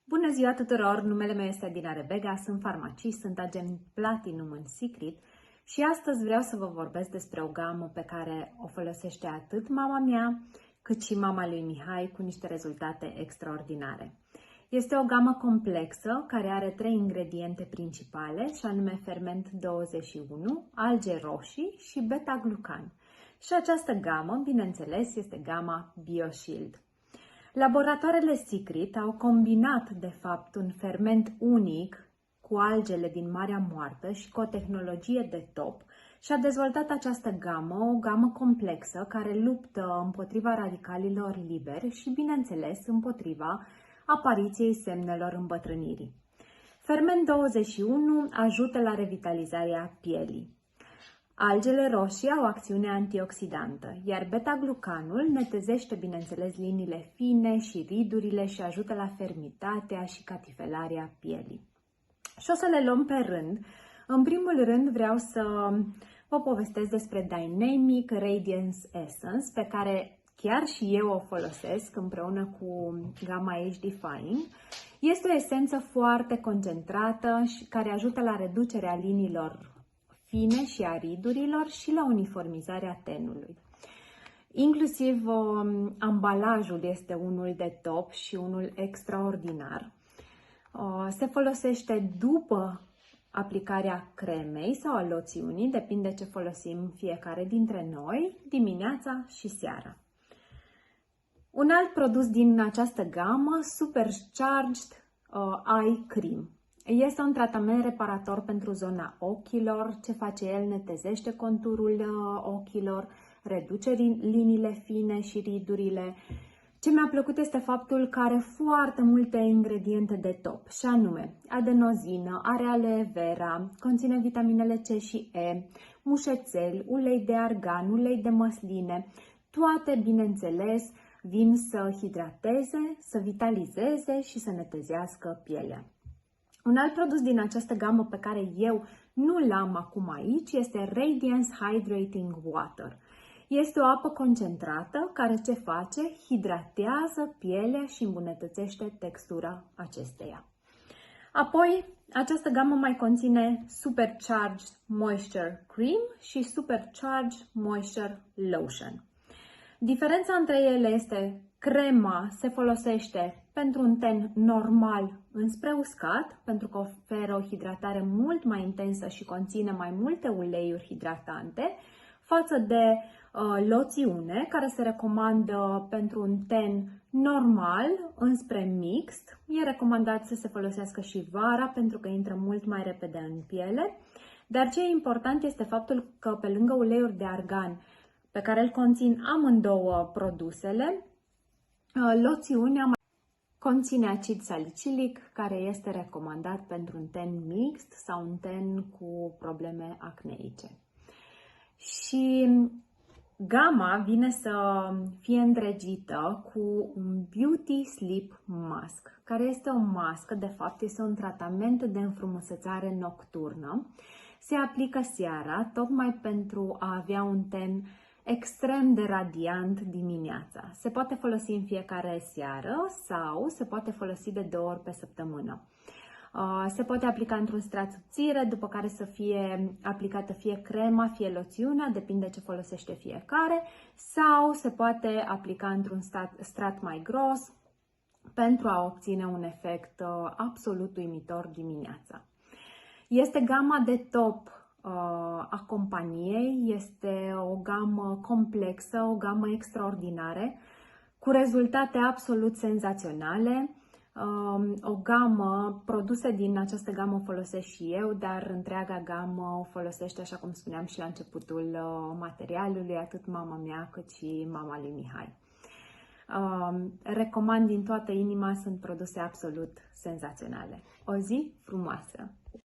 Bună ziua tuturor! Numele meu este Adina Rebega, sunt farmacist, sunt agent Platinum în Secret și astăzi vreau să vă vorbesc despre o gamă pe care o folosește atât mama mea cât și mama lui Mihai cu niște rezultate extraordinare. Este o gamă complexă care are 3 ingrediente principale și anume ferment 21, alge roșii și beta-glucan. Și această gamă, bineînțeles, este gama BioShield. Laboratoarele Secret au combinat, de fapt, un ferment unic cu algele din Marea Moartă și cu o tehnologie de top și a dezvoltat această gamă, o gamă complexă care luptă împotriva radicalilor liberi și, bineînțeles, împotriva apariției semnelor îmbătrânirii. Ferment 21 ajută la revitalizarea pielii. Algele roșii au acțiune antioxidantă, iar beta-glucanul netezește, bineînțeles, liniile fine și ridurile și ajută la fermitatea și catifelarea pielii. Și o să le luăm pe rând. În primul rând vreau să vă povestesc despre Dynamic Radiance Essence, pe care chiar și eu o folosesc împreună cu gama Age Defying. Este o esență foarte concentrată și care ajută la reducerea liniilor fine și a ridurilor și la uniformizarea tenului. Inclusiv ambalajul este unul de top și unul extraordinar. Se folosește după aplicarea cremei sau a loțiunii, depinde ce folosim fiecare dintre noi, dimineața și seara. Un alt produs din această gamă, Supercharged Eye Cream. Este un tratament reparator pentru zona ochilor. Ce face el? Netezește conturul ochilor, reduce liniile fine și ridurile. Ce mi-a plăcut este faptul că are foarte multe ingrediente de top, și anume adenozină, are aloe vera, conține vitaminele C și E, mușețel, ulei de argan, ulei de măsline. Toate, bineînțeles, vin să hidrateze, să vitalizeze și să netezească pielea. Un alt produs din această gamă pe care eu nu l-am acum aici este Radiance Hydrating Water. Este o apă concentrată care ce face? Hidratează pielea și îmbunătățește textura acesteia. Apoi, această gamă mai conține Supercharged Moisture Cream și Supercharged Moisture Lotion. Diferența între ele este crema se folosește pentru un ten normal înspre uscat, pentru că oferă o hidratare mult mai intensă și conține mai multe uleiuri hidratante, față de loțiune, care se recomandă pentru un ten normal înspre mixt. E recomandat să se folosească și vara, pentru că intră mult mai repede în piele. Dar ce e important este faptul că pe lângă uleiuri de argan, pe care îl conțin amândouă produsele, loțiunea conține acid salicilic, care este recomandat pentru un ten mixt sau un ten cu probleme acneice. Și gama vine să fie îndregită cu un Beauty Sleep Mask, care este o mască, de fapt este un tratament de înfrumusețare nocturnă. Se aplică seara, tocmai pentru a avea un ten extrem de radiant dimineața. Se poate folosi în fiecare seară sau se poate folosi de 2 ori pe săptămână. Se poate aplica într-un strat subțire, după care să fie aplicată fie crema, fie loțiunea, depinde ce folosește fiecare, sau se poate aplica într-un strat mai gros pentru a obține un efect absolut uimitor dimineața. Este gama de top a companiei, este o gamă complexă, o gamă extraordinară, cu rezultate absolut senzaționale. O gamă, produse din această gamă o folosesc și eu, dar întreaga gamă o folosește, așa cum spuneam și la începutul materialului, atât mama mea cât și mama lui Mihai. Recomand din toată inima, sunt produse absolut senzaționale. O zi frumoasă!